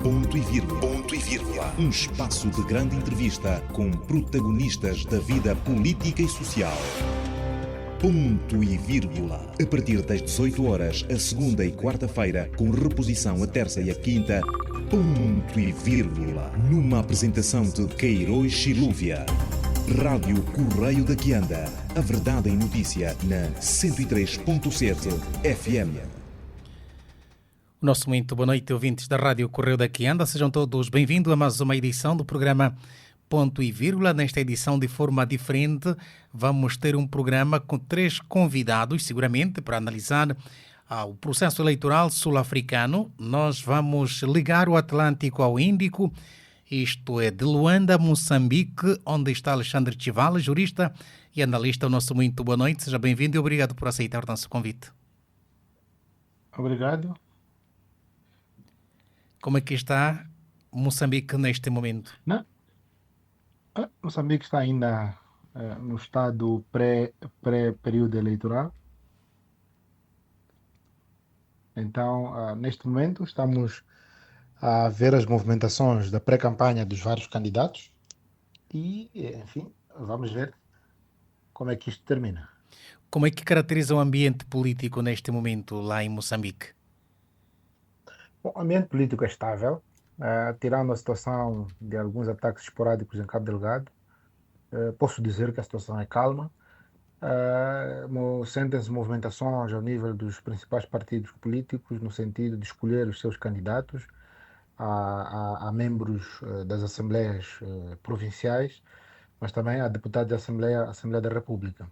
Ponto e vírgula. Ponto e vírgula. Um espaço de grande entrevista com protagonistas da vida política e social. Ponto e vírgula. A partir das 18 horas, a segunda e quarta-feira, com reposição a terça e a quinta. Ponto e vírgula. Numa apresentação de Queiroz Chilúvia. Rádio Correio da Quianda. A verdade em notícia na 103.7 FM. Nosso muito boa noite, ouvintes da Rádio Correio da Quianda. Sejam todos bem-vindos a mais uma edição do programa Ponto e Vírgula. Nesta edição, de forma diferente, vamos ter um programa com 3 convidados, seguramente, para analisar o processo eleitoral sul-africano. Nós vamos ligar o Atlântico ao Índico, isto é, de Luanda, Moçambique, onde está Alexandre Chival, jurista e analista. O nosso muito boa noite. Seja bem-vindo e obrigado por aceitar o nosso convite. Obrigado. Como é que está Moçambique neste momento? Moçambique está ainda no estado pré-período eleitoral. Então, neste momento, estamos a ver as movimentações da pré-campanha dos vários candidatos e, enfim, vamos ver como é que isto termina. Como é que caracteriza o ambiente político neste momento lá em Moçambique? Bom, o ambiente político é estável, tirando a situação de alguns ataques esporádicos em Cabo Delgado. Posso dizer que a situação é calma. Sentem-se movimentações ao nível dos principais partidos políticos no sentido de escolher os seus candidatos a membros das assembleias provinciais, mas também a deputados da Assembleia da República,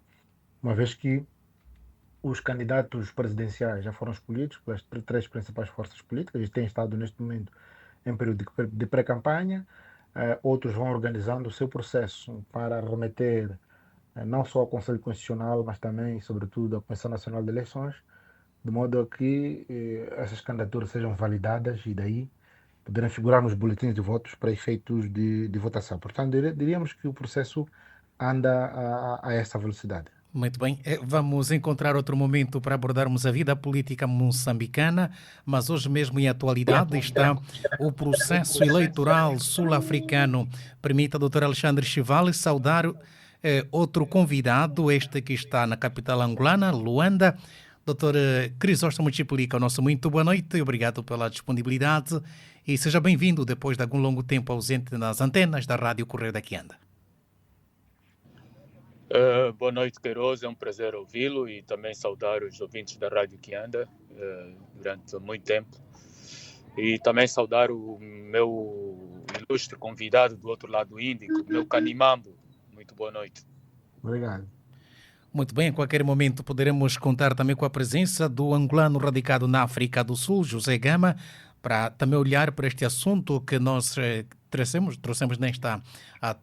uma vez que os candidatos presidenciais já foram escolhidos pelas 3 principais forças políticas e têm estado neste momento em período de pré-campanha. Outros vão organizando o seu processo para remeter não só ao Conselho Constitucional, mas também, sobretudo, à Comissão Nacional de Eleições, de modo a que essas candidaturas sejam validadas e daí poderem figurar nos boletins de votos para efeitos de votação. Portanto, diríamos que o processo anda a essa velocidade. Muito bem, vamos encontrar outro momento para abordarmos a vida política moçambicana, mas hoje mesmo em atualidade está o processo eleitoral sul-africano. Permita, Dr. Alexandre Chival, saudar outro convidado, este que está na capital angolana, Luanda, Dr. Crisóstomo Chipulica. Nosso muito boa noite e obrigado pela disponibilidade e seja bem-vindo depois de algum longo tempo ausente nas antenas da Rádio Correio da Quianda. Boa noite, Queiroz. É um prazer ouvi-lo e também saudar os ouvintes da Rádio Quianda durante muito tempo. E também saudar o meu ilustre convidado do outro lado do Índico, meu Canimambo. Muito boa noite. Obrigado. Muito bem, a qualquer momento poderemos contar também com a presença do angolano radicado na África do Sul, José Gama, para também olhar para este assunto que nós trouxemos nesta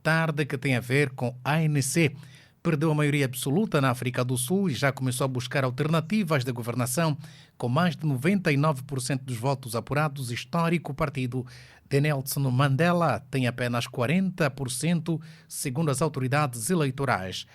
tarde, que tem a ver com a ANC. Perdeu a maioria absoluta na África do Sul e já começou a buscar alternativas de governação. Com mais de 99% dos votos apurados, histórico partido de Nelson Mandela tem apenas 40%, segundo as autoridades eleitorais.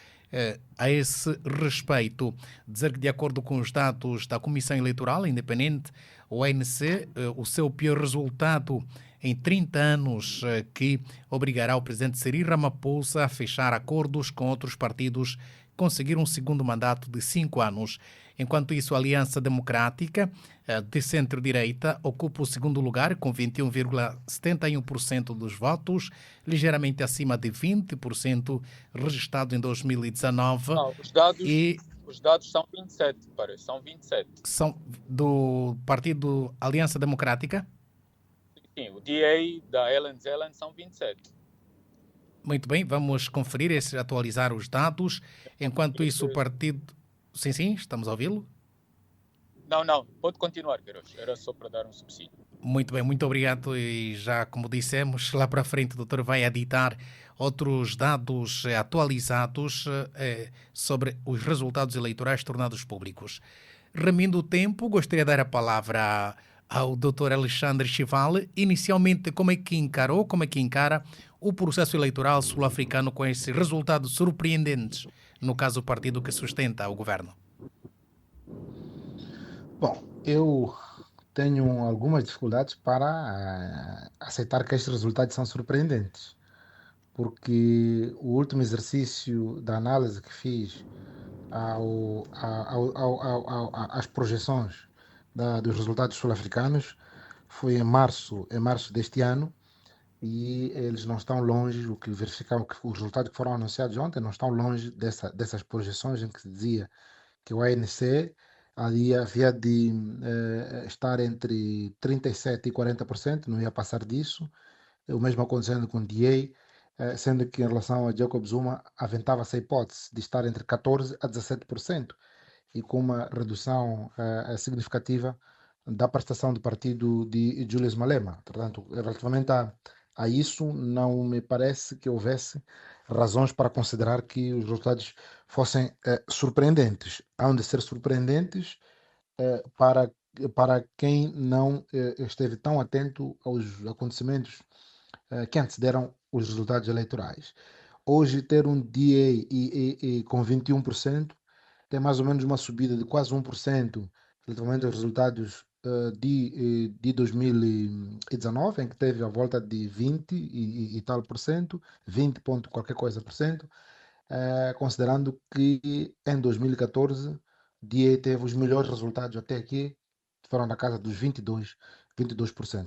A esse respeito, dizer que, de acordo com os dados da Comissão Eleitoral Independente, o ANC, o seu pior resultado em 30 anos, que obrigará o presidente Cyril Ramaphosa a fechar acordos com outros partidos, conseguir um segundo mandato de 5 anos. Enquanto isso, a Aliança Democrática de centro-direita ocupa o segundo lugar com 21,71% dos votos, ligeiramente acima de 20% registrado em 2019. Não, os dados são 27, parece, são 27. São do partido Aliança Democrática? Sim, o DA da Ellen Zelen são 27. Muito bem, vamos conferir e atualizar os dados. Enquanto isso, o partido... Sim, estamos a ouvi-lo? Não, pode continuar, Queiroz. Era só para dar um subsídio. Muito bem, muito obrigado. E já, como dissemos, lá para frente o doutor vai editar outros dados atualizados sobre os resultados eleitorais tornados públicos. Remindo o tempo, gostaria de dar a palavra ao Dr. Alexandre Chival. Inicialmente, como é que encara o processo eleitoral sul-africano com esses resultados surpreendentes, no caso o partido que sustenta o governo? Bom, eu tenho algumas dificuldades para aceitar que estes resultados são surpreendentes, porque o último exercício da análise que fiz às projeções dos resultados sul-africanos foi em março deste ano, e eles não estão longe, o que verificamos, que os resultados que foram anunciados ontem não estão longe dessas projeções em que se dizia que o ANC ali havia de estar entre 37% e 40%, não ia passar disso. O mesmo acontecendo com o DA, sendo que em relação a Jacob Zuma aventava-se a hipótese de estar entre 14% a 17%, e com uma redução significativa da prestação do partido de Julius Malema. Portanto, relativamente a isso, não me parece que houvesse razões para considerar que os resultados fossem surpreendentes. Hão de ser surpreendentes para, para quem não esteve tão atento aos acontecimentos que antecederam os resultados eleitorais. Hoje, ter um DA com 21% tem mais ou menos uma subida de quase 1% relativamente aos resultados de 2019, em que teve a volta de 20 e tal por cento, 20 ponto qualquer coisa por cento, considerando que em 2014 DA teve os melhores resultados até aqui, foram na casa dos 22%.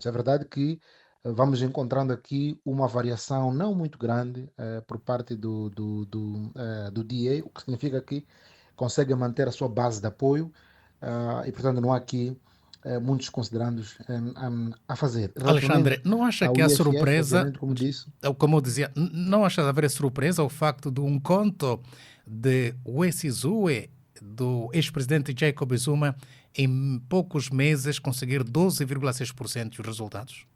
É verdade que vamos encontrando aqui uma variação não muito grande por parte do DA, o que significa que consegue manter a sua base de apoio, e portanto não há aqui muitos considerandos a fazer. Alexandre, não acha que a IFF, surpresa, como disse, como eu dizia, não acha de haver surpresa o facto de um conto de Wesizwe, do ex-presidente Jacob Zuma, em poucos meses conseguir 12,6% dos resultados?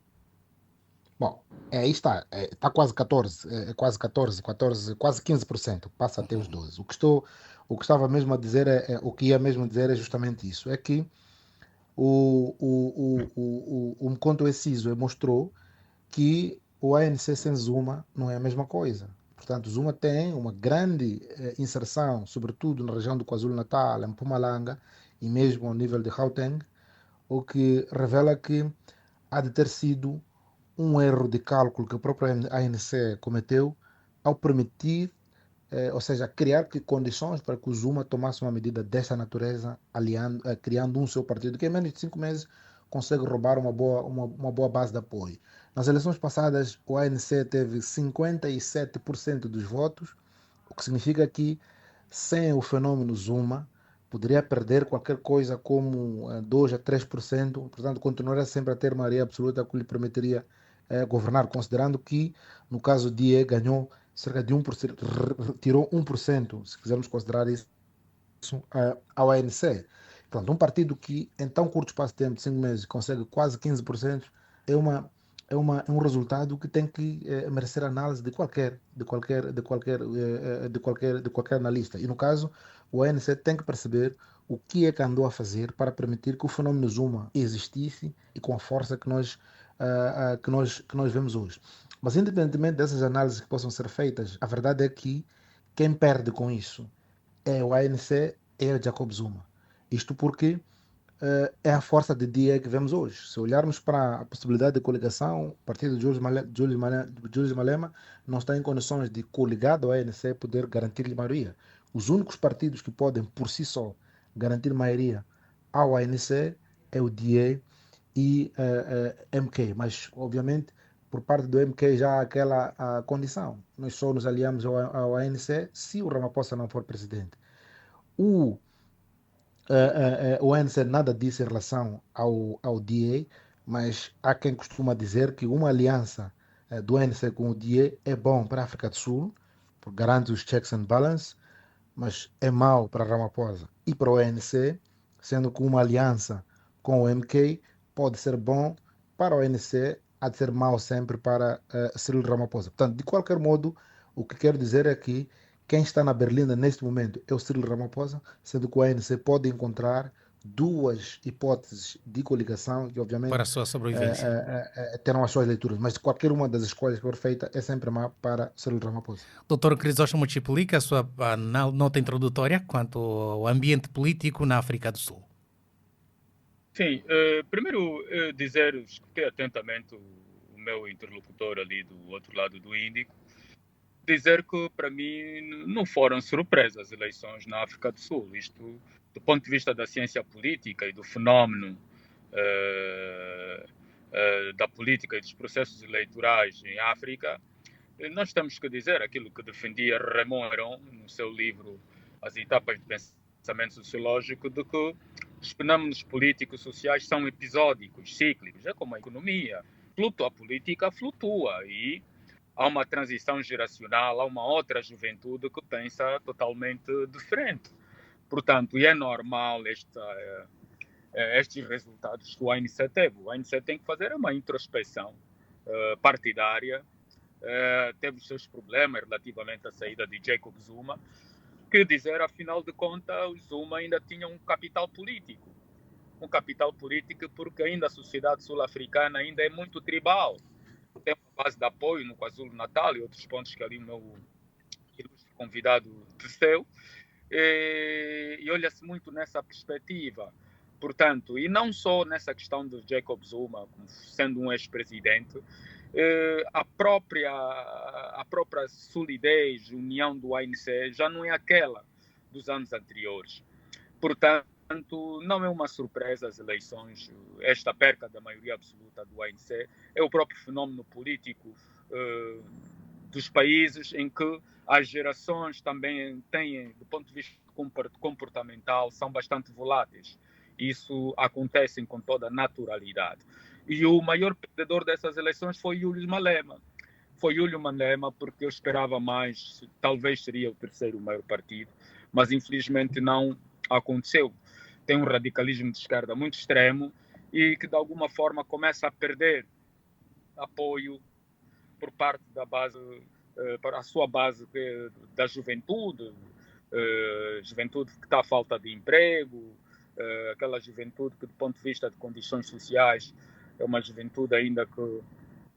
bom, aí está, está quase 14, quase 14, quase 15%, passa até os 12%. O que estava mesmo a dizer, o que ia mesmo dizer é justamente isso, é que o Mkhonto Wesizwe mostrou que o ANC sem Zuma não é a mesma coisa. Portanto, Zuma tem uma grande inserção, sobretudo na região do KwaZulu-Natal, em Mpumalanga e mesmo ao nível de Gauteng, o que revela que há de ter sido um erro de cálculo que o próprio ANC cometeu ao permitir, ou seja, criar condições para que o Zuma tomasse uma medida dessa natureza, criando um seu partido que em menos de 5 meses consegue roubar uma boa base de apoio. Nas eleições passadas, o ANC teve 57% dos votos, o que significa que, sem o fenômeno Zuma, poderia perder qualquer coisa como 2 a 3%, portanto, continuaria sempre a ter maioria absoluta, que lhe permitiria governar, considerando que, no caso de DE, ganhou cerca de 1%, tirou 1%, se quisermos considerar isso, ao ANC. Portanto, um partido que, em tão curto espaço de tempo, de 5 meses, consegue quase 15%, é um resultado que tem que merecer análise de qualquer analista. E, no caso, o ANC tem que perceber o que é que andou a fazer para permitir que o fenômeno Zuma existisse e com a força que nós vemos hoje. Mas, independentemente dessas análises que possam ser feitas, a verdade é que quem perde com isso é o ANC, é o Jacob Zuma. Isto porque é a força de dia que vemos hoje. Se olharmos para a possibilidade de coligação, o partido de Julius Malema não está em condições de, coligado ao ANC, poder garantir-lhe maioria. Os únicos partidos que podem, por si só, garantir maioria ao ANC é o DA e MK. Mas, obviamente, por parte do MK já há aquela condição. Nós só nos aliamos ao ANC se o Ramaphosa não for presidente. O ANC nada disse em relação ao DA, mas há quem costuma dizer que uma aliança do ANC com o DA é bom para a África do Sul, porque garante os checks and balance, mas é mau para Ramaphosa e para o ANC, sendo que uma aliança com o MK pode ser bom para o ANC, há de ser mau sempre para Cyril Ramaphosa. Portanto, de qualquer modo, o que quero dizer é que quem está na berlinda neste momento é o Cyril Ramaphosa, sendo que o ANC pode encontrar duas hipóteses de coligação que, obviamente, para a sua sobrevivência, terão as suas leituras, mas qualquer uma das escolhas que for feita é sempre má para Cyril Ramaphosa. Dr. Crisóstomo Chipulica, a sua nota introdutória quanto ao ambiente político na África do Sul. Sim, primeiro dizer, escutei atentamente o meu interlocutor ali do outro lado do Índico, dizer que para mim não foram surpresas as eleições na África do Sul. Isto, do ponto de vista da ciência política e do fenómeno da política e dos processos eleitorais em África, nós temos que dizer aquilo que defendia Raymond Aron no seu livro As Etapas de Pensamento Sociológico, de que os fenómenos políticos sociais são episódicos, cíclicos. É como a economia. Flutua, a política flutua e há uma transição geracional, há uma outra juventude que pensa totalmente diferente. Portanto, e é normal estes resultados que o ANC teve. O ANC tem que fazer uma introspecção partidária. Teve os seus problemas relativamente à saída de Jacob Zuma, que dizer, afinal de contas, o Zuma ainda tinha um capital político. Um capital político porque ainda a sociedade sul-africana ainda é muito tribal. Tem uma base de apoio no KwaZulu-Natal e outros pontos que ali o meu ilustre convidado teceu. E olha-se muito nessa perspectiva. Portanto, e não só nessa questão de Jacob Zuma, como sendo um ex-presidente, a própria solidez, união do ANC já não é aquela dos anos anteriores. Portanto, não é uma surpresa as eleições, esta perca da maioria absoluta do ANC, é o próprio fenómeno político dos países em que as gerações também têm, do ponto de vista comportamental, são bastante voláteis. Isso acontece com toda naturalidade. E o maior perdedor dessas eleições foi Julius Malema. Foi Julius Malema porque eu esperava mais, talvez seria o terceiro maior partido, mas infelizmente não aconteceu. Tem um radicalismo de esquerda muito extremo e que de alguma forma começa a perder apoio por parte da base, para a sua base da juventude, juventude que está à falta de emprego, aquela juventude que do ponto de vista de condições sociais é uma juventude ainda que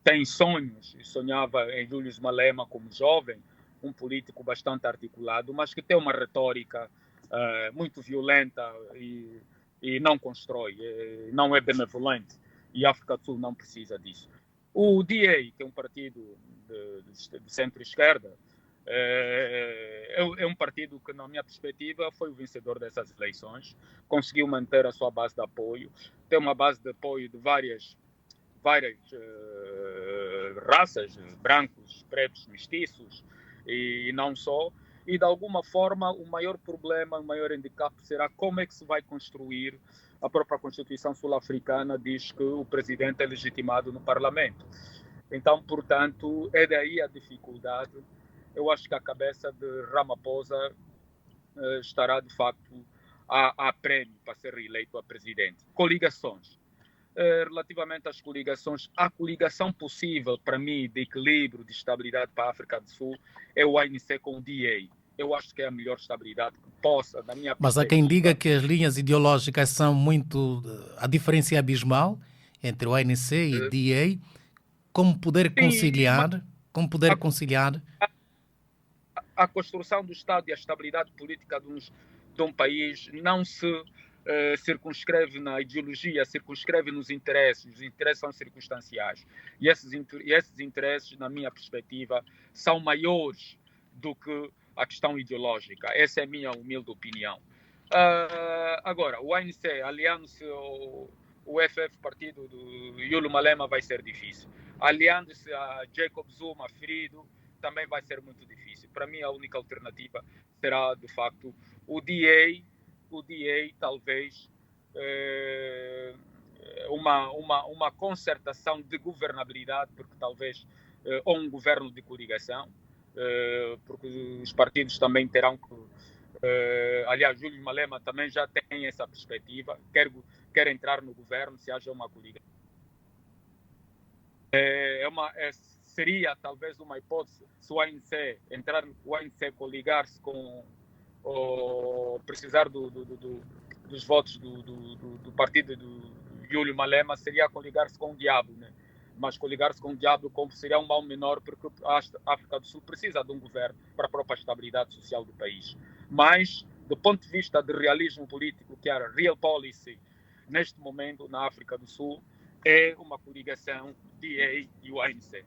tem sonhos, e sonhava em Julius Malema como jovem, um político bastante articulado, mas que tem uma retórica muito violenta e não constrói, não é benevolente, e a África do Sul não precisa disso. O DA, que é um partido de centro-esquerda, é um partido que, na minha perspectiva, foi o vencedor dessas eleições, conseguiu manter a sua base de apoio, tem uma base de apoio de várias raças, brancos, pretos, mestiços, e não só, e de alguma forma o maior problema, o maior handicap será como é que se vai construir. A própria Constituição sul-africana diz que o presidente é legitimado no Parlamento. Então, portanto, é daí a dificuldade. Eu acho que a cabeça de Ramaphosa estará, de facto, a prêmio para ser reeleito a presidente. Coligações. Relativamente às coligações, a coligação possível, para mim, de equilíbrio, de estabilidade para a África do Sul, é o ANC com o DA. Eu acho que é a melhor estabilidade que possa, na minha perspectiva. Mas há quem diga que as linhas ideológicas são muito... A diferença é abismal entre o ANC e o DA. Como poder conciliar? Como poder conciliar? A construção do Estado e a estabilidade política de um país não se circunscreve na ideologia, circunscreve nos interesses. Os interesses são circunstanciais. E esses interesses, na minha perspectiva, são maiores do que a questão ideológica. Essa é a minha humilde opinião. Agora, o ANC, aliando-se o FF, partido do Julius Malema, vai ser difícil. Aliando-se a Jacob Zuma, ferido, também vai ser muito difícil. Para mim, a única alternativa será, de facto, o DA talvez uma concertação de governabilidade, porque talvez ou um governo de coligação, porque os partidos também terão que... aliás, Julius Malema também já tem essa perspectiva, quer entrar no governo se haja uma coligação. Seria talvez uma hipótese se o ANC coligar-se com ou precisar dos votos do partido do Julius Malema, seria coligar-se com o diabo, né? Mas coligar-se com o diabo seria um mal menor, porque a África do Sul precisa de um governo para a própria estabilidade social do país. Mas, do ponto de vista de realismo político, que era real policy, neste momento, na África do Sul, é uma coligação DA e o ANC.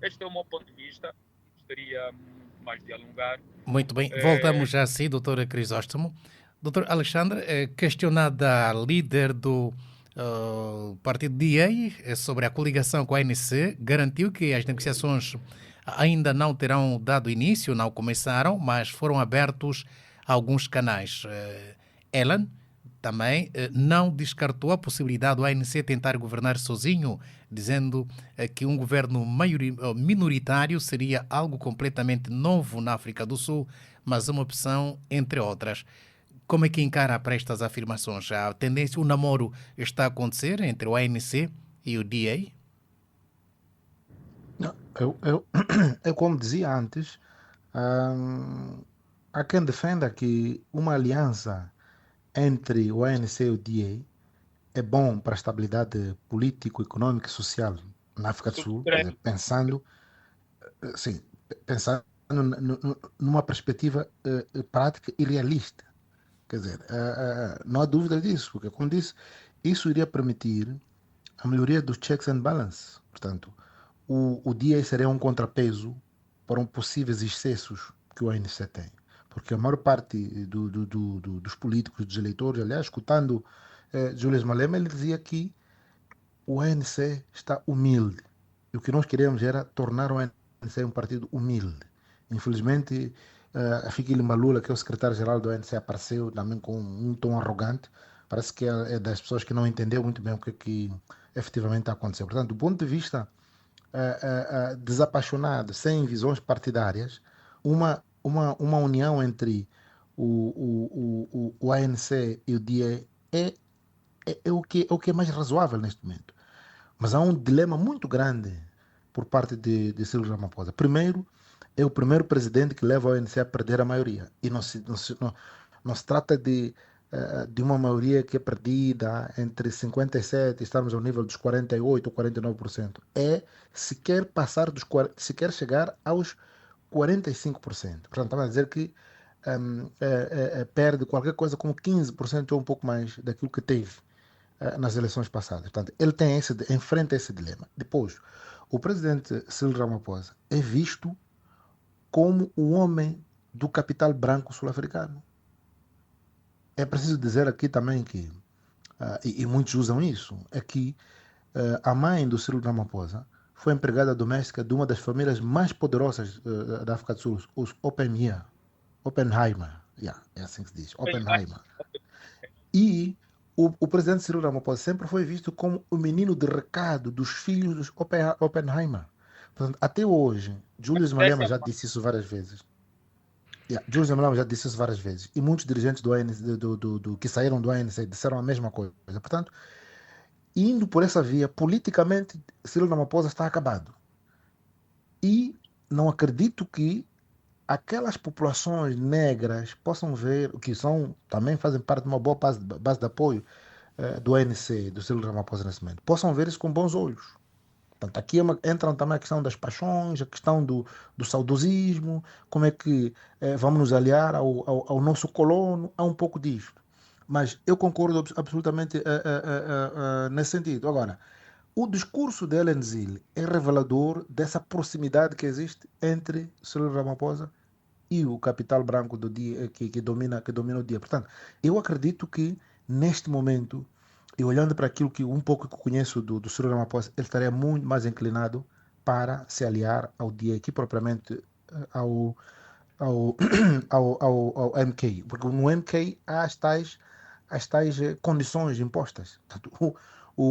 Este é o meu ponto de vista. Gostaria mais de alongar. Muito bem. Voltamos já assim, doutora Crisóstomo. Doutor Alexandre, questionada a líder do partido DA sobre a coligação com a ANC, garantiu que as negociações ainda não terão dado início, não começaram, mas foram abertos alguns canais. Ellen também não descartou a possibilidade do ANC tentar governar sozinho, dizendo que um governo minoritário seria algo completamente novo na África do Sul, mas uma opção entre outras. Como é que encara para estas afirmações? A tendência, o namoro está a acontecer entre o ANC e o DA? Não, eu como dizia antes, há quem defenda que uma aliança entre o ANC e o DA é bom para a estabilidade político, econômica e social na África do Sul, quer dizer, pensando numa perspectiva prática e realista. Quer dizer, não há dúvida disso, porque, como disse, isso iria permitir a melhoria dos checks and balances. Portanto, o DA seria um contrapeso para possíveis excessos que o ANC tem. Porque a maior parte dos políticos, dos eleitores, aliás, escutando Julius Malema, ele dizia que o ANC está humilde. E o que nós queríamos era tornar o ANC um partido humilde. Infelizmente, a Fikile Mbalula, que é o secretário-geral do ANC, apareceu também com um tom arrogante. Parece que é das pessoas que não entendeu muito bem o que efetivamente aconteceu. Portanto, do ponto de vista desapaixonado, sem visões partidárias, uma união entre o ANC e o DA é o que é mais razoável neste momento. Mas há um dilema muito grande por parte de Cyril Ramaphosa. Primeiro, é o primeiro presidente que leva o ANC a perder a maioria. E não se trata de uma maioria que é perdida entre 57% e estamos ao nível dos 48% ou 49%. É se quer chegar aos 45%. Portanto, estamos a dizer que perde qualquer coisa como 15% ou um pouco mais daquilo que teve nas eleições passadas. Portanto, ele enfrenta esse dilema. Depois, o presidente Cyril Ramaphosa é visto como o homem do capital branco sul-africano. É preciso dizer aqui também que, e muitos usam isso, é que a mãe do Cyril Ramaphosa foi empregada doméstica de uma das famílias mais poderosas da África do Sul, os Oppenheimer. É assim que se diz, Oppenheimer. E o presidente Cyril Ramaphosa sempre foi visto como o menino de recado dos filhos dos Oppenheimer. Portanto, até hoje, Julius Malema já disse isso várias vezes. Julius Malema já disse isso várias vezes. E muitos dirigentes do ANC, que saíram do ANC disseram a mesma coisa. Portanto, indo por essa via, politicamente, Cyril Ramaphosa está acabado. E não acredito que aquelas populações negras possam ver, que também fazem parte de uma boa base de apoio do ANC, do Cyril Ramaphosa nesse momento, possam ver isso com bons olhos. Portanto, aqui entram também a questão das paixões, a questão do saudosismo, como é que vamos nos aliar ao nosso colono, há um pouco disto. Mas eu concordo absolutamente nesse sentido. Agora, o discurso de Ellen Zille é revelador dessa proximidade que existe entre Cyril Ramaphosa e o capital branco do dia que domina o dia. Portanto, eu acredito que neste momento, e olhando para aquilo que um pouco que conheço do Cyril Ramaphosa, ele estaria muito mais inclinado para se aliar ao dia que propriamente ao MK. Porque no MK há as tais condições impostas. Portanto,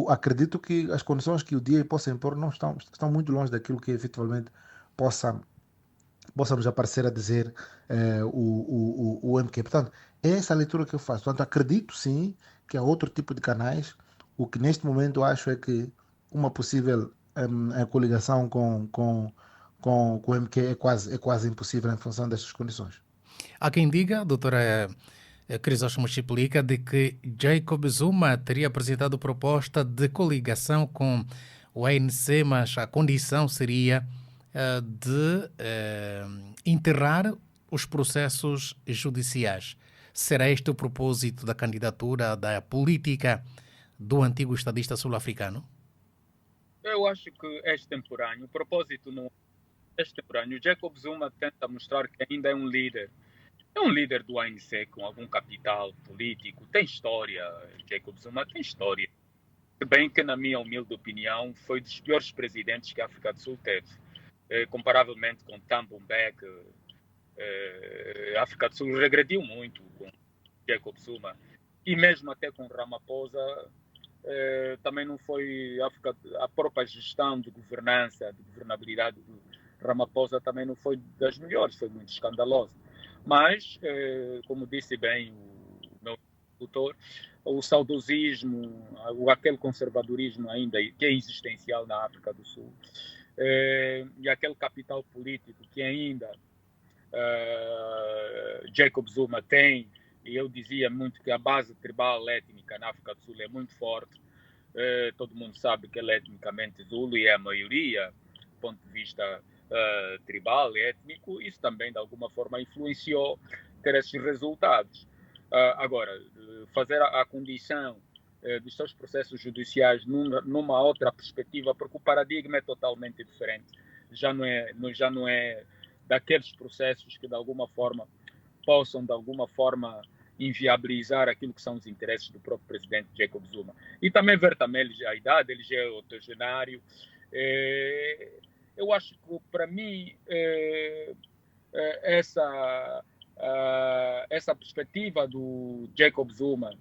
acredito que as condições que o dia possa impor não estão muito longe daquilo que efetivamente possa nos aparecer a dizer o MK. Portanto, é essa a leitura que eu faço. Portanto, acredito sim que há outro tipo de canais. O que neste momento acho é que uma possível coligação com o MK é quase impossível em função destas condições. Há quem diga, doutora Crisóstomo explica, de que Jacob Zuma teria apresentado proposta de coligação com o ANC, mas a condição seria de enterrar os processos judiciais. Será este o propósito da candidatura da política do antigo estadista sul-africano? Eu acho que é extemporâneo. O propósito não é extemporâneo. Jacob Zuma tenta mostrar que ainda é um líder. É um líder do ANC com algum capital político. Tem história. Jacob Zuma tem história. Se bem que, na minha humilde opinião, foi dos piores presidentes que a África do Sul teve. Comparavelmente com Thabo Mbeki, a África do Sul regrediu muito com Jacob Zuma. E mesmo até com Ramaphosa, também não foi a própria gestão de governança, de governabilidade do Ramaphosa também não foi das melhores, foi muito escandalosa. Mas, como disse bem o meu doutor, o saudosismo, aquele conservadorismo ainda que é existencial na África do Sul, e aquele capital político que ainda Jacob Zuma tem, e eu dizia muito que a base tribal étnica na África do Sul é muito forte. Todo mundo sabe que ele é etnicamente Zulu e é a maioria do ponto de vista tribal e étnico. Isso também de alguma forma influenciou ter esses resultados. Agora, fazer a condição dos seus processos judiciais numa outra perspectiva, porque o paradigma é totalmente diferente. Já não é daqueles processos que de alguma forma possam de alguma forma inviabilizar aquilo que são os interesses do próprio presidente Jacob Zuma. E também ver também a idade, ele já é octogenário. Eu acho que para mim essa perspectiva do Jacob Zuma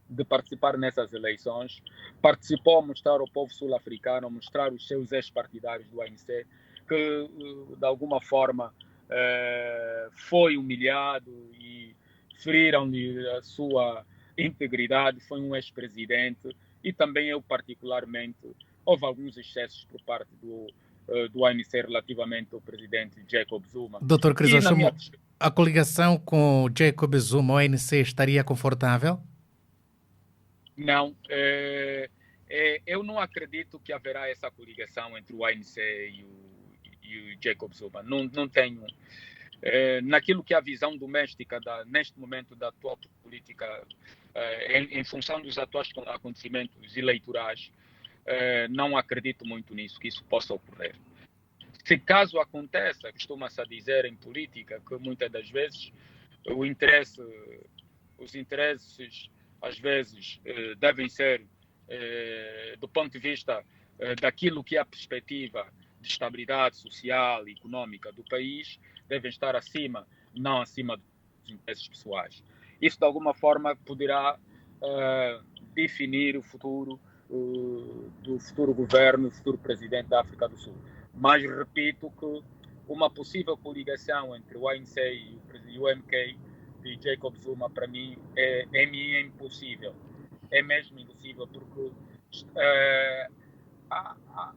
de participar nessas eleições, participou a mostrar ao povo sul-africano, a mostrar os seus ex-partidários do ANC, que de alguma forma foi humilhado e feriram-lhe a sua integridade, foi um ex-presidente, e também eu particularmente, houve alguns excessos por parte do ANC relativamente ao presidente Jacob Zuma. Dr. Crisóstomo, a coligação com Jacob Zuma, o ANC, estaria confortável? Não, eu não acredito que haverá essa coligação entre o ANC e o Jacob Zuma. Não tenho. Naquilo que é a visão doméstica, neste momento, da atual política, em função dos atuais acontecimentos eleitorais, não acredito muito nisso, que isso possa ocorrer. Se caso aconteça, costuma-se a dizer em política que muitas das vezes os interesses às vezes devem ser, do ponto de vista daquilo que é a perspectiva de estabilidade social e económica do país, devem estar acima, não acima dos interesses pessoais. Isso, de alguma forma, poderá definir o futuro do futuro governo, do futuro presidente da África do Sul. Mas repito que uma possível coligação entre o ANC e o MK de Jacob Zuma, para mim, é impossível. É mesmo impossível, porque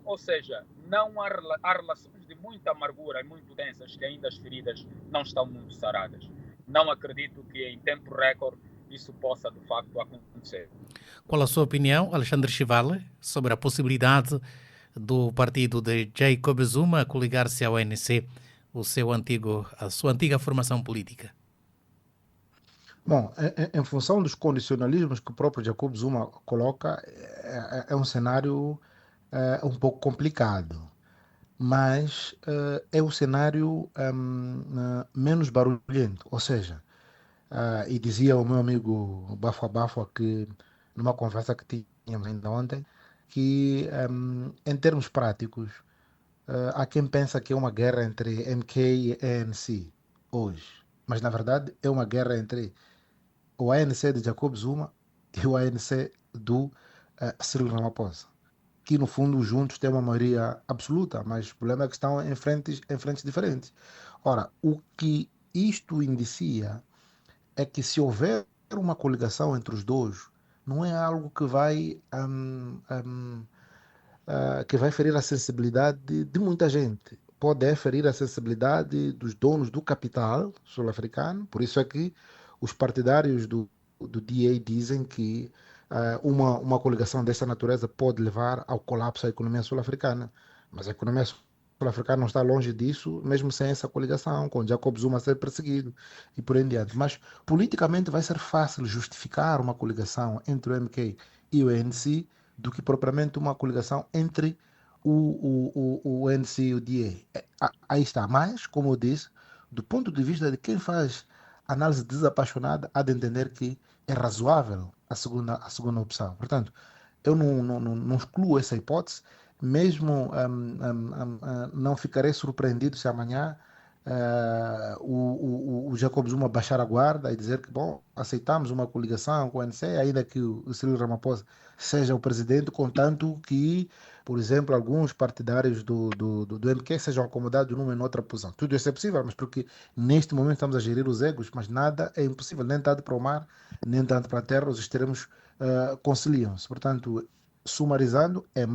ou seja, não há relações de muita amargura e muito densas, que ainda as feridas não estão muito saradas. Não acredito que em tempo recorde isso possa de facto acontecer. Qual a sua opinião, Alexandre Chivale, sobre a possibilidade do partido de Jacob Zuma coligar-se ao ANC, a sua antiga formação política? Bom, em função dos condicionalismos que o próprio Jacob Zuma coloca, é um cenário um pouco complicado, mas é o cenário menos barulhento, ou seja, e dizia o meu amigo Bafo a Bafo que numa conversa que tínhamos ainda ontem, que em termos práticos há quem pensa que é uma guerra entre MK e ANC hoje, mas na verdade é uma guerra entre o ANC de Jacob Zuma e o ANC do Cyril Ramaphosa, que no fundo juntos têm uma maioria absoluta, mas o problema é que estão em frentes diferentes. Ora, o que isto indicia é que se houver uma coligação entre os dois, não é algo que vai ferir a sensibilidade de muita gente. Pode ferir a sensibilidade dos donos do capital sul-africano, por isso é que os partidários do DA dizem que uma coligação dessa natureza pode levar ao colapso da economia sul-africana. Mas a economia sul-africana não está longe disso, mesmo sem essa coligação, com Jacob Zuma a ser perseguido e por aí em diante. Mas politicamente vai ser fácil justificar uma coligação entre o MK e o ANC do que propriamente uma coligação entre o ANC e o DA. Aí está. Mas, como eu disse, do ponto de vista de quem faz análise desapaixonada, há de entender que é razoável a segunda opção. Portanto, eu não excluo essa hipótese, mesmo não ficarei surpreendido se amanhã o Jacob Zuma baixar a guarda e dizer que, bom, aceitamos uma coligação com o ANC, ainda que o Cyril Ramaphosa seja o presidente, contanto que, por exemplo, alguns partidários do MQ sejam acomodados numa e noutra posição. Tudo isso é possível, mas porque neste momento estamos a gerir os egos, mas nada é impossível, nem tanto para o mar, nem tanto para a terra, os extremos conciliam-se. Portanto, sumarizando, é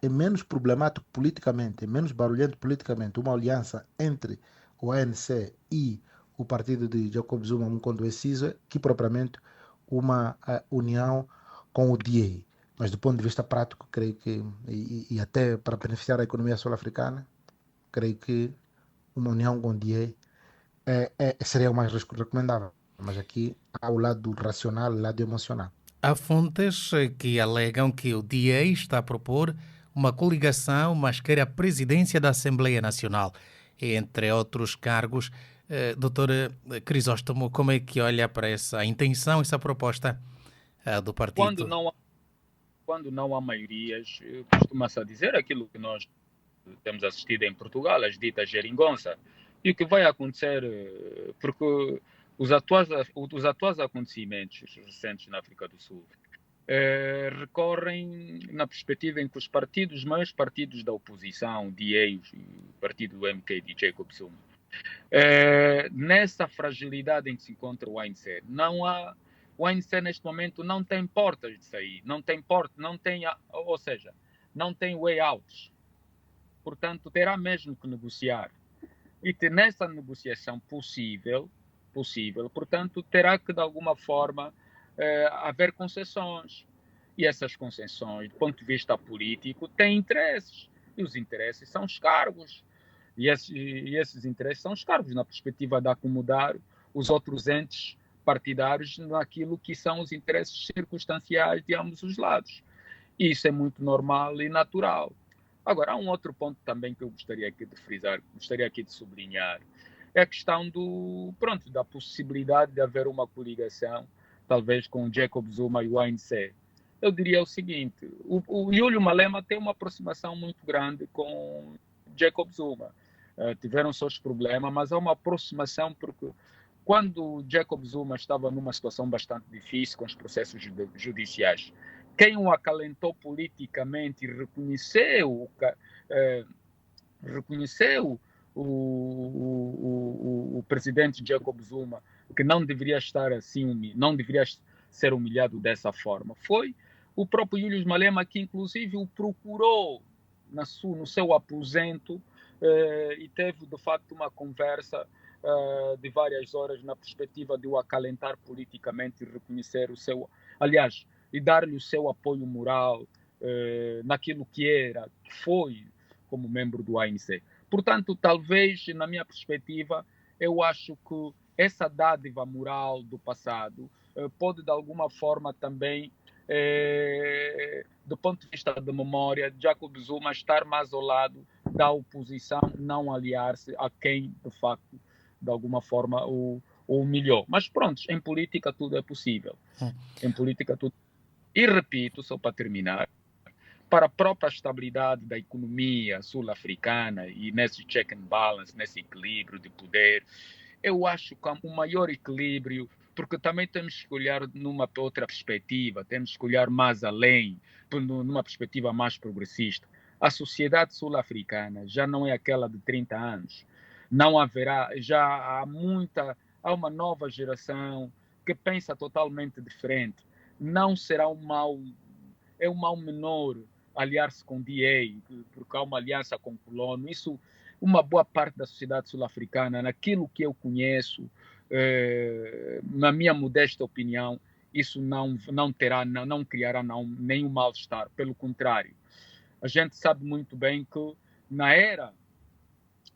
menos problemático politicamente, é menos barulhento politicamente uma aliança entre o ANC e o partido de Jacob Zuma, um quando é CISA, que propriamente uma união com o DA. Mas do ponto de vista prático, creio que, e até para beneficiar a economia sul-africana, creio que uma união com o DA seria o mais recomendável. Mas aqui há o lado racional e o lado emocional. Há fontes que alegam que o DA está a propor uma coligação, mas quer a presidência da Assembleia Nacional, entre outros cargos. Doutor Crisóstomo, como é que olha para essa intenção, essa proposta do partido? Quando não há maiorias, costuma-se a dizer aquilo que nós temos assistido em Portugal, as ditas geringonça. E o que vai acontecer, porque os atuais acontecimentos recentes na África do Sul recorrem na perspectiva em que os maiores partidos da oposição, DA, o partido do MK de Jacob Zuma, nessa fragilidade em que se encontra o ANC, o ANC neste momento não tem portas de sair, não tem way out. Portanto, terá mesmo que negociar. E nessa negociação possível, portanto, terá que de alguma forma haver concessões. E essas concessões, do ponto de vista político, têm interesses. E os interesses são os cargos. E esses interesses são os cargos, na perspectiva de acomodar os outros entes partidários naquilo que são os interesses circunstanciais de ambos os lados. E isso é muito normal e natural. Agora, há um outro ponto também que eu gostaria aqui de frisar, gostaria aqui de sublinhar, é a questão da possibilidade de haver uma coligação, talvez com Jacob Zuma e o ANC. Eu diria o seguinte, o Júlio Malema tem uma aproximação muito grande com Jacob Zuma. Tiveram seus problemas, mas há uma aproximação porque quando Jacob Zuma estava numa situação bastante difícil com os processos judiciais, quem o acalentou politicamente e reconheceu o presidente Jacob Zuma, que não deveria estar assim, não deveria ser humilhado dessa forma, foi o próprio Júlio Malema, que inclusive o procurou no seu aposento e teve de facto uma conversa de várias horas na perspectiva de o acalentar politicamente e reconhecer e dar-lhe o seu apoio moral naquilo que foi como membro do ANC. Portanto, talvez, na minha perspectiva, eu acho que essa dádiva moral do passado pode, de alguma forma, também, do ponto de vista da memória, Jacob Zuma estar mais ao lado da oposição, não aliar-se a quem, de facto, de alguma forma, o humilhou. Mas, pronto, em política tudo é possível. Em política tudo. E repito, só para terminar, para a própria estabilidade da economia sul-africana e nesse check and balance, nesse equilíbrio de poder, eu acho que o maior equilíbrio, porque também temos que olhar numa outra perspectiva, temos que olhar mais além, numa perspectiva mais progressista. A sociedade sul-africana já não é aquela de 30 anos. Não haverá, há uma nova geração que pensa totalmente diferente. Não será um mal menor aliar-se com o DA, porque há uma aliança com o colono. Isso, uma boa parte da sociedade sul-africana, naquilo que eu conheço, na minha modesta opinião, isso não criará nenhum mal-estar. Pelo contrário, a gente sabe muito bem que na era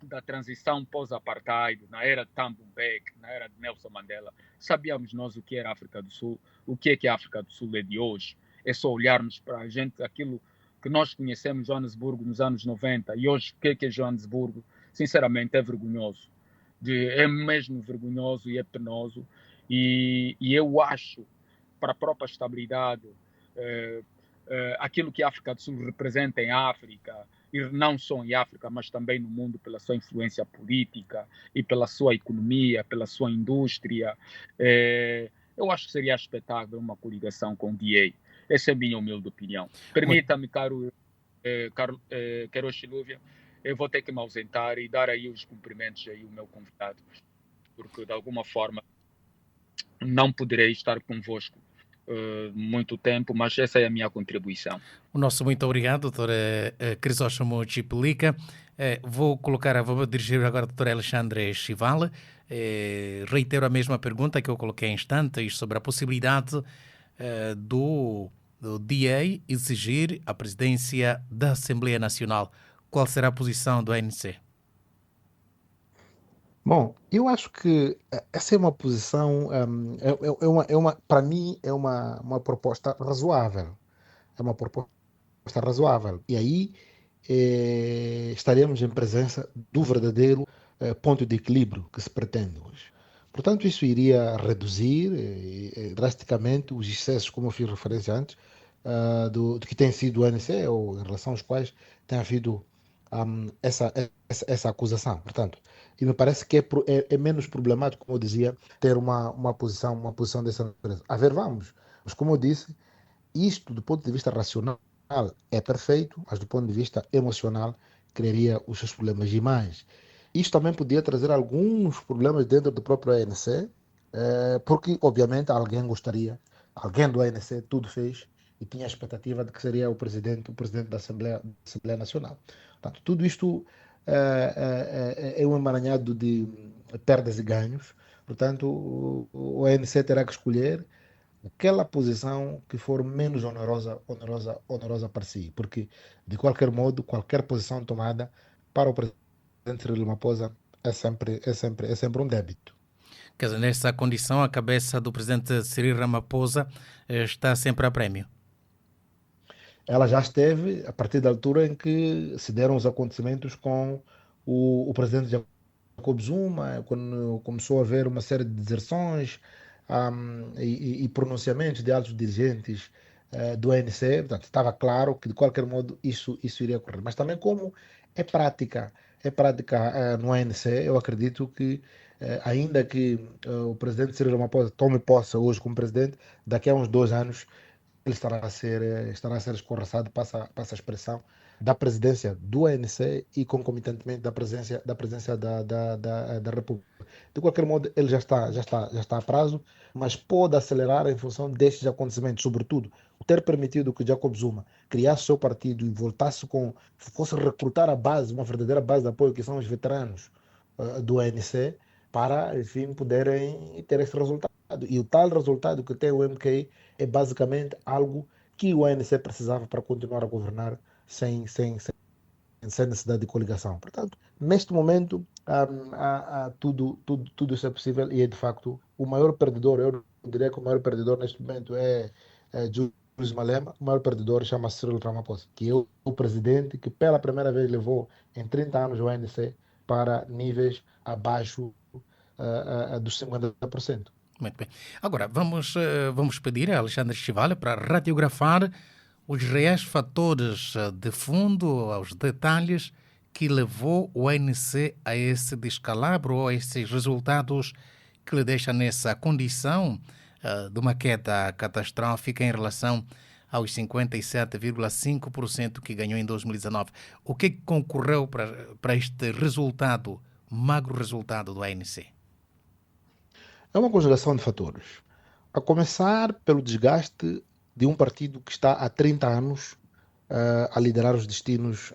da transição pós-apartheid, na era de Thabo Mbeki, na era de Nelson Mandela, sabíamos nós o que era a África do Sul, o que é que a África do Sul é de hoje. É só olharmos para a gente, aquilo que nós conhecemos Joanesburgo nos anos 90 e hoje o que é Joanesburgo, sinceramente é vergonhoso. É mesmo vergonhoso e é penoso. E eu acho, para a própria estabilidade, aquilo que a África do Sul representa em África, e não só em África, mas também no mundo, pela sua influência política e pela sua economia, pela sua indústria, eu acho que seria expectável uma coligação com o DA. Essa é a minha humilde opinião. Permita-me, caro Chilúvia, eu vou ter que me ausentar e dar aí os cumprimentos aí ao meu convidado, porque de alguma forma não poderei estar convosco muito tempo, mas essa é a minha contribuição. O nosso muito obrigado, doutor Crisóstomo Chipelica. Vou dirigir agora ao doutor Alexandre Chival. Reitero a mesma pergunta que eu coloquei em instantes sobre a possibilidade do DA exigir a presidência da Assembleia Nacional. Qual será a posição do ANC? Bom, eu acho que essa é uma posição, para mim, é uma proposta razoável. É uma proposta razoável. E aí estaremos em presença do verdadeiro ponto de equilíbrio que se pretende hoje. Portanto, isso iria reduzir drasticamente os excessos, como eu fiz referência antes, do que tem sido o ANC, ou em relação aos quais tem havido essa acusação. Portanto, e me parece que é menos problemático, como eu dizia, ter uma posição dessa natureza. A ver, vamos. Mas, como eu disse, isto, do ponto de vista racional, é perfeito, mas do ponto de vista emocional, criaria os seus problemas. E mais, isto também podia trazer alguns problemas dentro do próprio ANC, porque, obviamente, alguém do ANC tudo fez e tinha a expectativa de que seria o presidente da Assembleia Nacional. Portanto, tudo isto é um emaranhado de perdas e ganhos. Portanto, o ANC terá que escolher aquela posição que for menos onerosa para si, porque de qualquer modo, qualquer posição tomada para o presidente Cyril Ramaphosa é sempre um débito. Quer dizer, nessa condição, a cabeça do presidente Cyril Ramaphosa está sempre a prémio. Ela já esteve a partir da altura em que se deram os acontecimentos com o presidente Jacob Zuma, quando começou a haver uma série de deserções e pronunciamentos de altos dirigentes do ANC. Portanto, estava claro que de qualquer modo isso iria ocorrer. Mas também como é prática no ANC, eu acredito que ainda que o presidente Cyril Ramaphosa tome posse hoje como presidente, daqui a uns 2 anos ele estará a ser escorraçado, passa a expressão, da presidência do ANC e concomitantemente da presidência da República. De qualquer modo, ele já está a prazo, mas pode acelerar em função destes acontecimentos, sobretudo o ter permitido que Jacob Zuma criasse seu partido e fosse recrutar a base, uma verdadeira base de apoio, que são os veteranos do ANC, para, enfim, poderem ter esse resultado. E o tal resultado que tem o MK é basicamente algo que o ANC precisava para continuar a governar sem necessidade de coligação. Portanto, neste momento, tudo isso é possível e é de facto o maior perdedor. Eu diria que o maior perdedor neste momento é Julius Malema. O maior perdedor chama-se Cyril Ramaphosa, que é o presidente que pela primeira vez levou em 30 anos o ANC para níveis abaixo dos 50%. Muito bem. Agora, vamos pedir a Alexandre Chival para radiografar os reais fatores de fundo, aos detalhes que levou o ANC a esse descalabro ou a esses resultados que lhe deixa nessa condição de uma queda catastrófica em relação aos 57,5% que ganhou em 2019. O que concorreu para este resultado, magro resultado do ANC? É uma conjugação de fatores. A começar pelo desgaste de um partido que está há 30 anos a liderar os destinos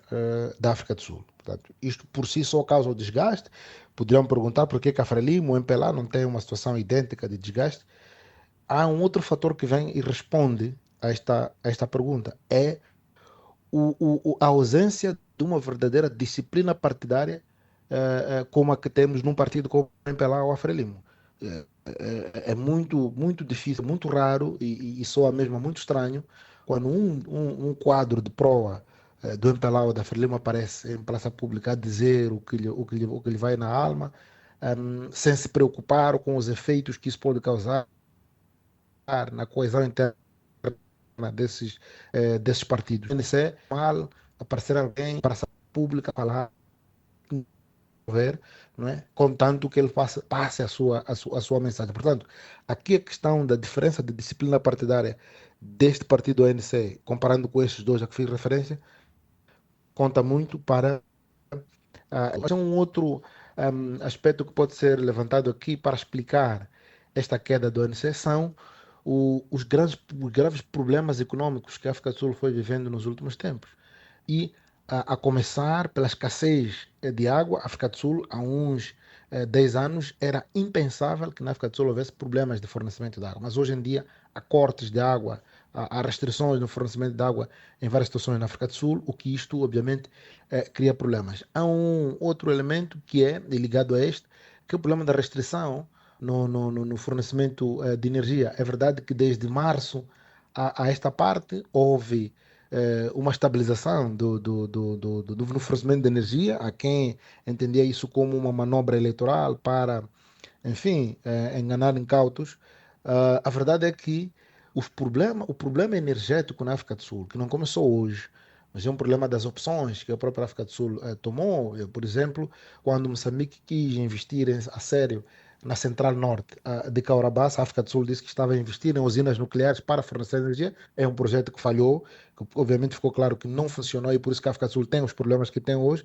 da África do Sul. Portanto, isto por si só causa o desgaste. Poderiam perguntar por que a Frelimo, o MPLA, não tem uma situação idêntica de desgaste. Há um outro fator que vem e responde a esta pergunta. É a ausência de uma verdadeira disciplina partidária como a que temos num partido como o MPLA ou a Frelimo. É muito, muito difícil, muito raro e soa mesmo muito estranho quando um quadro de proa do MPLA da Frelimo aparece em praça pública a dizer o que lhe vai na alma, sem se preocupar com os efeitos que isso pode causar na coesão interna desses partidos. Se é mal aparecer alguém em praça pública falar, ver, não é? Contanto que ele passe a sua mensagem. Portanto, aqui a questão da diferença de disciplina partidária deste partido ANC, comparando com estes dois a que fiz referência, conta muito para um outro aspecto que pode ser levantado aqui para explicar esta queda do ANC são os graves problemas econômicos que a África do Sul foi vivendo nos últimos tempos. E a começar pela escassez de água, a África do Sul, há uns 10 anos, era impensável que na África do Sul houvesse problemas de fornecimento de água. Mas hoje em dia há cortes de água, há restrições no fornecimento de água em várias situações na África do Sul, o que isto, obviamente, cria problemas. Há um outro elemento que é ligado a este, que é o problema da restrição no fornecimento de energia. É verdade que desde março a esta parte houve uma estabilização no fornecimento de energia. Há quem entendia isso como uma manobra eleitoral para, enfim, enganar incautos. A verdade é que o problema energético na África do Sul, que não começou hoje, mas é um problema das opções que a própria África do Sul tomou. Por exemplo, quando Moçambique quis investir a sério na Central Norte de Caurabás, a África do Sul disse que estava a investir em usinas nucleares para fornecer energia. É um projeto que falhou, que obviamente ficou claro que não funcionou e por isso que a África do Sul tem os problemas que tem hoje.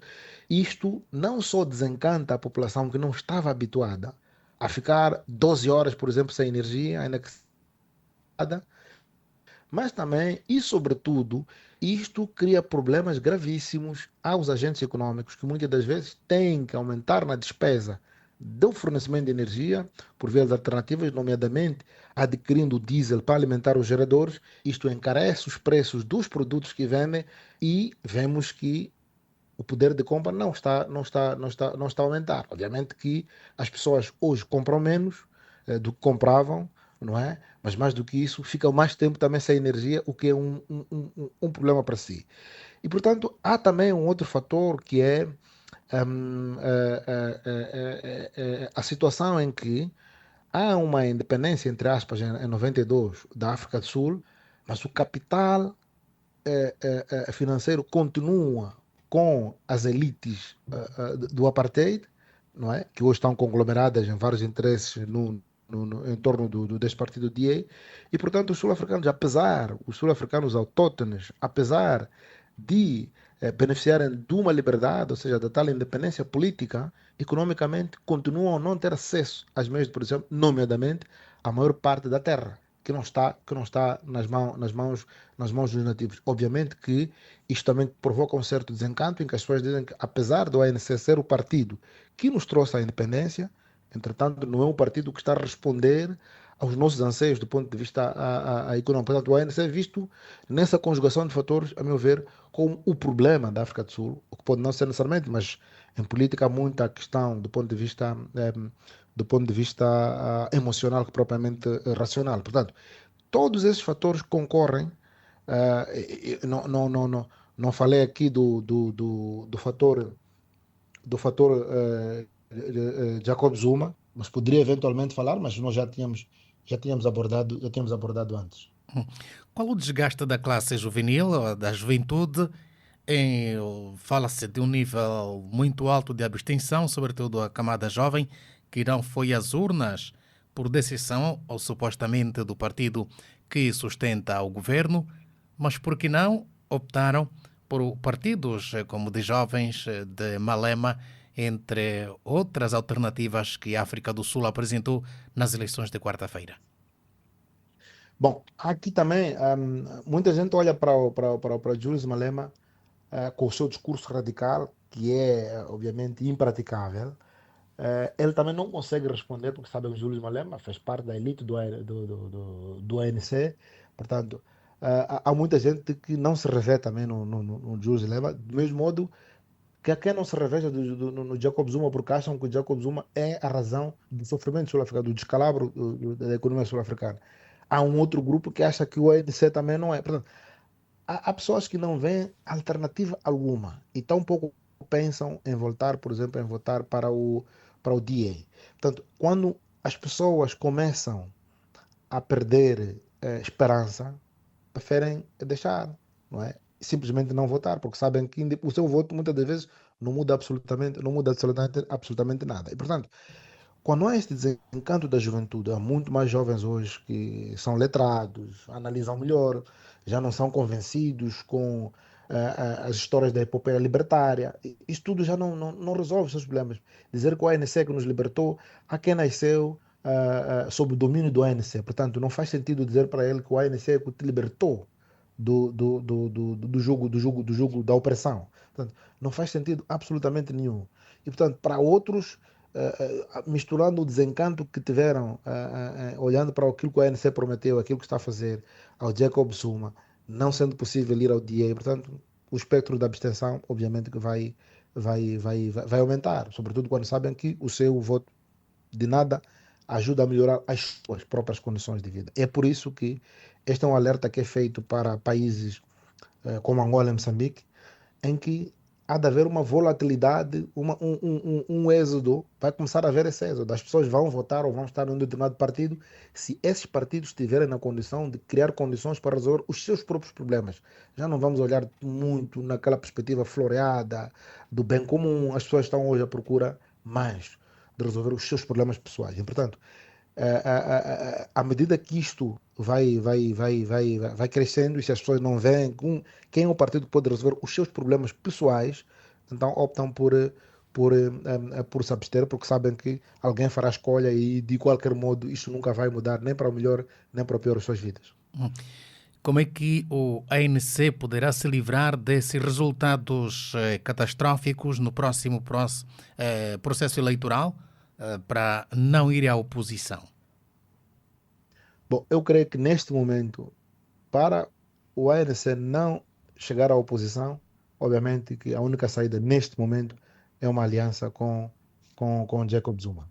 Isto não só desencanta a população que não estava habituada a ficar 12 horas, por exemplo, sem energia, ainda que mas também e sobretudo isto cria problemas gravíssimos aos agentes econômicos que muitas das vezes têm que aumentar na despesa do fornecimento de energia por vias alternativas, nomeadamente adquirindo diesel para alimentar os geradores. Isto encarece os preços dos produtos que vendem e vemos que o poder de compra não está a aumentar. Obviamente que as pessoas hoje compram menos do que compravam, não é? Mas mais do que isso, ficam mais tempo também sem energia, o que é um problema para si. E, portanto, há também um outro fator que é a situação em que há uma independência, entre aspas, em 92 da África do Sul, mas o capital financeiro continua com as elites do apartheid, não é? Que hoje estão conglomeradas em vários interesses em torno deste partido DA, e portanto os sul-africanos autóctones, apesar de beneficiarem de uma liberdade, ou seja, da tal independência política, economicamente continuam a não ter acesso às meios de produção, nomeadamente a maior parte da terra, que não está nas mãos dos nativos. Obviamente que isto também provoca um certo desencanto, em que as pessoas dizem que, apesar do ANC ser o partido que nos trouxe a independência, entretanto, não é um partido que está a responder aos nossos anseios do ponto de vista econômico. Portanto, o ANC é visto nessa conjugação de fatores, a meu ver, como o problema da África do Sul, o que pode não ser necessariamente, mas em política há muita questão do ponto de vista emocional que propriamente racional. Portanto, todos esses fatores concorrem. Não falei aqui do fator Jacob Zuma, mas poderia eventualmente falar, mas nós já tínhamos abordado antes. Qual o desgaste da classe juvenil, da juventude? Fala-se de um nível muito alto de abstenção, sobretudo a camada jovem, que não foi às urnas por decisão, ou supostamente do partido que sustenta o governo, mas por que não optaram por partidos como de jovens de Malema, entre outras alternativas que a África do Sul apresentou nas eleições de quarta-feira? Bom, aqui também muita gente olha para Julius Malema com o seu discurso radical, que é obviamente impraticável. Ele também não consegue responder, porque sabe que o Julius Malema fez parte da elite do ANC. Portanto, há muita gente que não se revê também no Julius Malema, do mesmo modo que a quem não se reveja no Jacob Zuma, porque acham que o Jacob Zuma é a razão do sofrimento sul-africano, do descalabro da economia sul-africana. Há um outro grupo que acha que o ANC também não é. Portanto, há pessoas que não veem alternativa alguma e tão pouco pensam em voltar, por exemplo, em votar para o DA. Portanto, quando as pessoas começam a perder esperança, preferem deixar, não é? Simplesmente não votar, porque sabem que o seu voto muitas das vezes não muda absolutamente nada. E, portanto, quando há este desencanto da juventude, há muito mais jovens hoje que são letrados, analisam melhor, já não são convencidos com as histórias da epopeia libertária. Isso tudo já não resolve os seus problemas. Dizer que o ANC é que nos libertou, há quem nasceu sob o domínio do ANC. Portanto, não faz sentido dizer para ele que o ANC é que te libertou do jugo da opressão. Portanto, não faz sentido absolutamente nenhum. E, portanto, para outros misturando o desencanto que tiveram, olhando para aquilo que o ANC prometeu, aquilo que está a fazer ao Jacob Zuma, não sendo possível ir ao DA, portanto, o espectro da abstenção, obviamente, que vai aumentar, sobretudo quando sabem que o seu voto de nada ajuda a melhorar as suas próprias condições de vida. É por isso que este é um alerta que é feito para países como Angola e Moçambique, em que há de haver uma volatilidade, um êxodo, vai começar a haver esse êxodo. As pessoas vão votar ou vão estar num determinado partido se esses partidos estiverem na condição de criar condições para resolver os seus próprios problemas. Já não vamos olhar muito naquela perspectiva floreada do bem comum. As pessoas estão hoje à procura mais de resolver os seus problemas pessoais. E, portanto, à medida que isto vai crescendo e se as pessoas não veem quem é o partido que pode resolver os seus problemas pessoais, então optam por se abster, porque sabem que alguém fará a escolha e de qualquer modo isto nunca vai mudar nem para o melhor nem para o pior as suas vidas. Como é que o ANC poderá se livrar desses resultados catastróficos no próximo processo eleitoral para não ir à oposição? Bom, eu creio que neste momento, para o ANC não chegar à oposição, obviamente que a única saída neste momento é uma aliança com Jacob Zuma.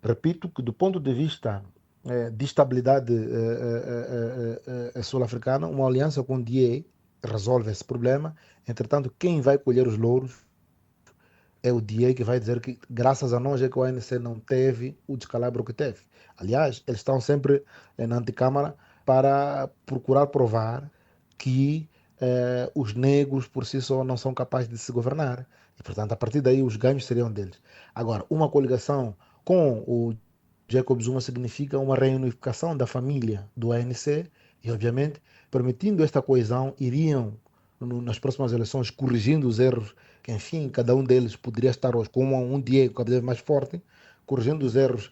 Repito que do ponto de vista de estabilidade sul-africana, uma aliança com o DA resolve esse problema. Entretanto, quem vai colher os louros é o DA, que vai dizer que graças a nós é que o ANC não teve o descalabro que teve. Aliás, eles estão sempre na antecâmara para procurar provar que os negros por si só não são capazes de se governar. E, portanto, a partir daí os ganhos seriam deles. Agora, uma coligação com o Jacob Zuma significa uma reunificação da família do ANC e, obviamente, permitindo esta coesão, iriam, nas próximas eleições, corrigindo os erros que, enfim, cada um deles poderia estar hoje com um Diego cada vez mais forte, corrigindo os erros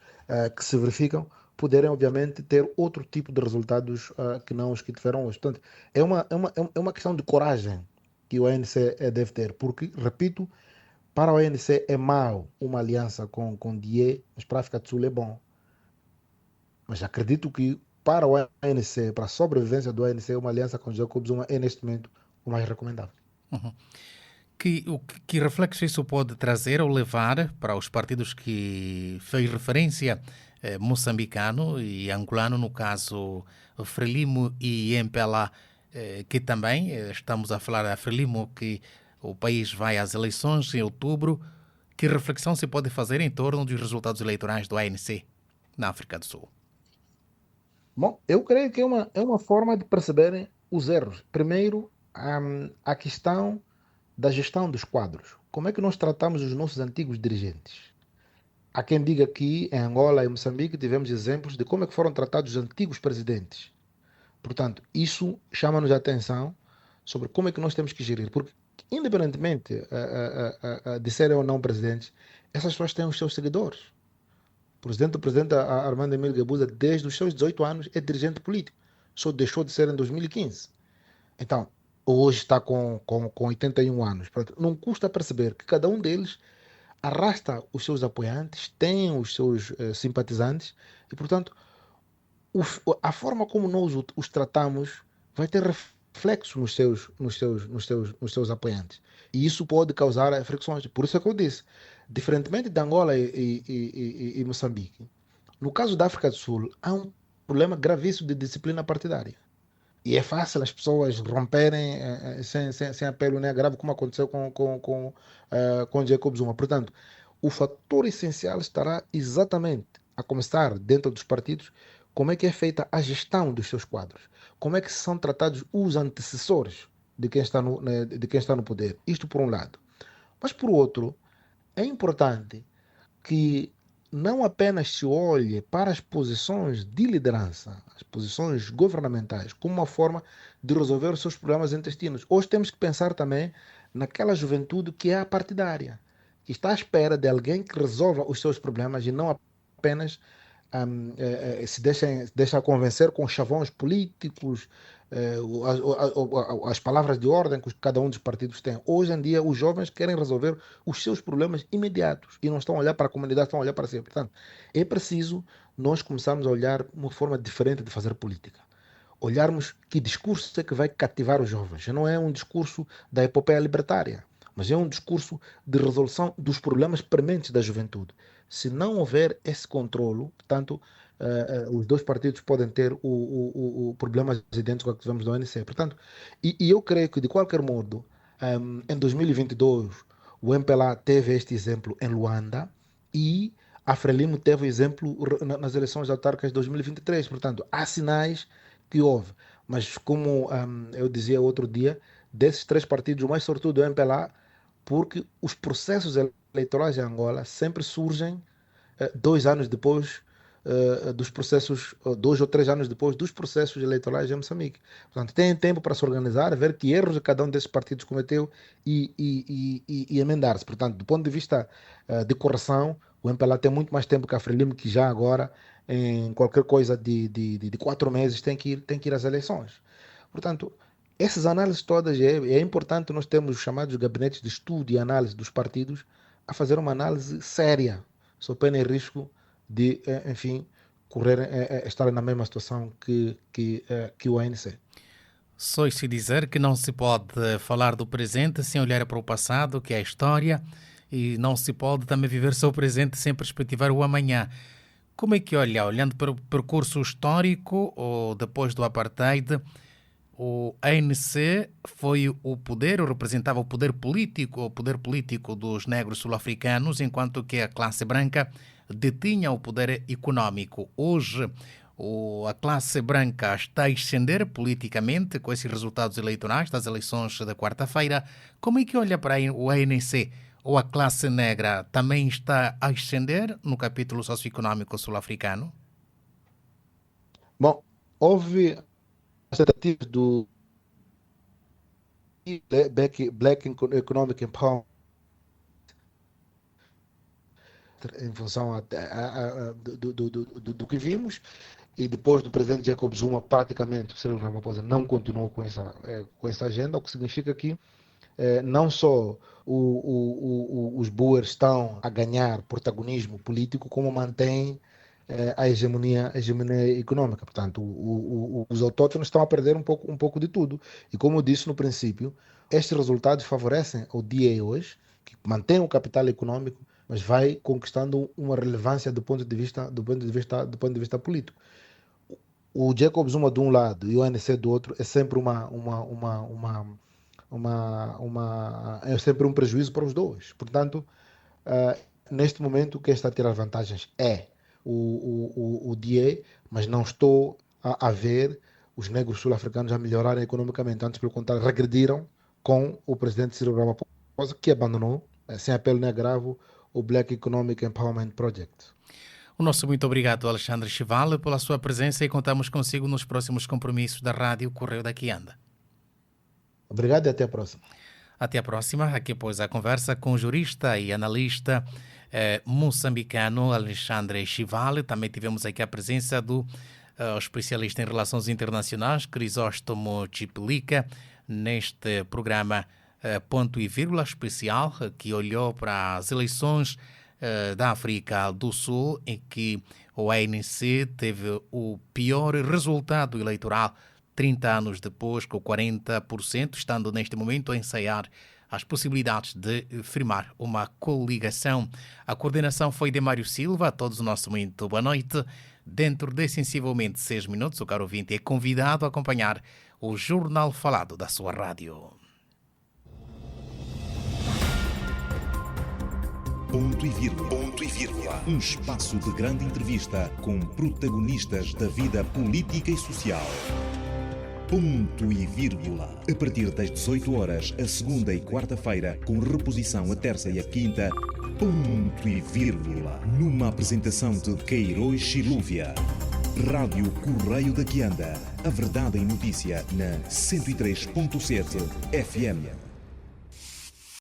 que se verificam, poderem, obviamente, ter outro tipo de resultados que não os que tiveram hoje. Portanto, é uma questão de coragem que o ANC deve ter, porque, repito, para o ANC é mau uma aliança com DIE, mas para a África do Sul é bom. Mas acredito que para o ANC, para a sobrevivência do ANC, uma aliança com Jacob Zuma é neste momento o mais recomendável. Que reflexo isso pode trazer ou levar para os partidos que fez referência, moçambicano e angolano, no caso Frelimo e MPLA, que também estamos a falar da Frelimo, que o país vai às eleições em outubro. Que reflexão se pode fazer em torno dos resultados eleitorais do ANC na África do Sul? Bom, eu creio que é uma forma de perceberem os erros. Primeiro, a questão da gestão dos quadros. Como é que nós tratamos os nossos antigos dirigentes? Há quem diga que em Angola e Moçambique tivemos exemplos de como é que foram tratados os antigos presidentes. Portanto, isso chama-nos a atenção sobre como é que nós temos que gerir. Porque, independentemente de serem ou não presidentes, essas pessoas têm os seus seguidores. O presidente Armando Emílio Guebuza, desde os seus 18 anos, é dirigente político. Só deixou de ser em 2015. Então, hoje está com 81 anos. Portanto, não custa perceber que cada um deles arrasta os seus apoiantes, tem os seus simpatizantes e, portanto, a forma como nós os tratamos vai ter reflexo nos seus apoiantes. E isso pode causar fricções. Por isso é que eu disse, diferentemente de Angola e Moçambique, no caso da África do Sul, há um problema gravíssimo de disciplina partidária. E é fácil as pessoas romperem sem apelo nem agravo, como aconteceu com Jacob Zuma. Portanto, o fator essencial estará exatamente a começar dentro dos partidos, como é que é feita a gestão dos seus quadros, como é que são tratados os antecessores de quem está no poder. Isto por um lado. Mas por outro, é importante que não apenas se olhe para as posições de liderança, as posições governamentais, como uma forma de resolver os seus problemas intestinos. Hoje temos que pensar também naquela juventude que é partidária, que está à espera de alguém que resolva os seus problemas e não apenas se deixa convencer com chavões políticos, as palavras de ordem que cada um dos partidos tem. Hoje em dia, os jovens querem resolver os seus problemas imediatos e não estão a olhar para a comunidade, estão a olhar para si. Portanto, é preciso nós começarmos a olhar uma forma diferente de fazer política. Olharmos que discurso é que vai cativar os jovens. Não é um discurso da epopeia libertária, mas é um discurso de resolução dos problemas prementes da juventude. Se não houver esse controlo, portanto, os dois partidos podem ter o problemas idênticos ao que tivemos no ANC. Portanto, e eu creio que, de qualquer modo, em 2022, o MPLA teve este exemplo em Luanda e a Frelimo teve o exemplo nas eleições autárquicas de 2023. Portanto, há sinais que houve. Mas, como eu dizia outro dia, desses três partidos, o mais sortudo é o MPLA, porque os processos eleitorais em Angola sempre surgem 2 anos depois dos processos, 2 ou 3 anos depois dos processos eleitorais em Moçambique. Portanto, tem tempo para se organizar, ver que erros cada um desses partidos cometeu e emendar-se. Portanto, do ponto de vista de correção, o MPLA tem muito mais tempo que a Frelimo, que já agora, em qualquer coisa de 4 meses, tem que ir às eleições. Portanto, essas análises todas, é importante nós termos os chamados gabinetes de estudo e análise dos partidos a fazer uma análise séria, sob pena e risco de, enfim, estar na mesma situação que o ANC. Só se dizer que não se pode falar do presente sem olhar para o passado, que é a história, e não se pode também viver só o presente sem perspectivar o amanhã. Como é que olha, olhando para o percurso histórico, ou depois do apartheid, o ANC foi o poder, ou representava o poder político dos negros sul-africanos, enquanto que a classe branca detinha o poder econômico. Hoje, a classe branca está a ascender politicamente com esses resultados eleitorais das eleições da quarta-feira. Como é que olha para o ANC? Ou a classe negra também está a ascender no capítulo socioeconômico sul-africano? Bom, houve tentativas do Black Economic Empowerment em função do que vimos, e depois do presidente Jacob Zuma, praticamente o Cyril Ramaphosa não continuou com essa agenda, o que significa que não só os boers estão a ganhar protagonismo político, como mantém a hegemonia econômica. Portanto, os autóctonos estão a perder um pouco de tudo. E como eu disse no princípio, estes resultados favorecem o DA hoje, que mantém o capital econômico, mas vai conquistando uma relevância do ponto de vista político. O Jacob Zuma de um lado e o ANC do outro é sempre é sempre um prejuízo para os dois. Portanto, neste momento, quem está a tirar vantagens é o DA, mas não estou a ver os negros sul-africanos a melhorarem economicamente. Antes, pelo contrário, regrediram com o presidente Cyril Ramaphosa, que abandonou, sem apelo nem agravo, o Black Economic Empowerment Project. O nosso muito obrigado, Alexandre Chival, pela sua presença, e contamos consigo nos próximos compromissos da Rádio Correio daqui anda. Obrigado e até a próxima. Até a próxima. Aqui após a conversa com o jurista e analista moçambicano Alexandre Chival. Também tivemos aqui a presença do especialista em relações internacionais Crisóstomo Chipelica neste programa Ponto e Vírgula especial, que olhou para as eleições da África do Sul, em que o ANC teve o pior resultado eleitoral 30 anos depois, com 40%, estando neste momento a ensaiar as possibilidades de firmar uma coligação. A coordenação foi de Mário Silva. A todos o nosso muito boa noite. Dentro de sensivelmente 6 minutos, o caro ouvinte é convidado a acompanhar o jornal falado da sua rádio. Ponto e vírgula. Um espaço de grande entrevista com protagonistas da vida política e social. Ponto e vírgula. A partir das 18 horas, a segunda e quarta-feira, com reposição a terça e a quinta. Ponto e vírgula. Numa apresentação de Queiroz Silúvia. Rádio Correio da Quianda. A verdade em notícia na 103.7 FM.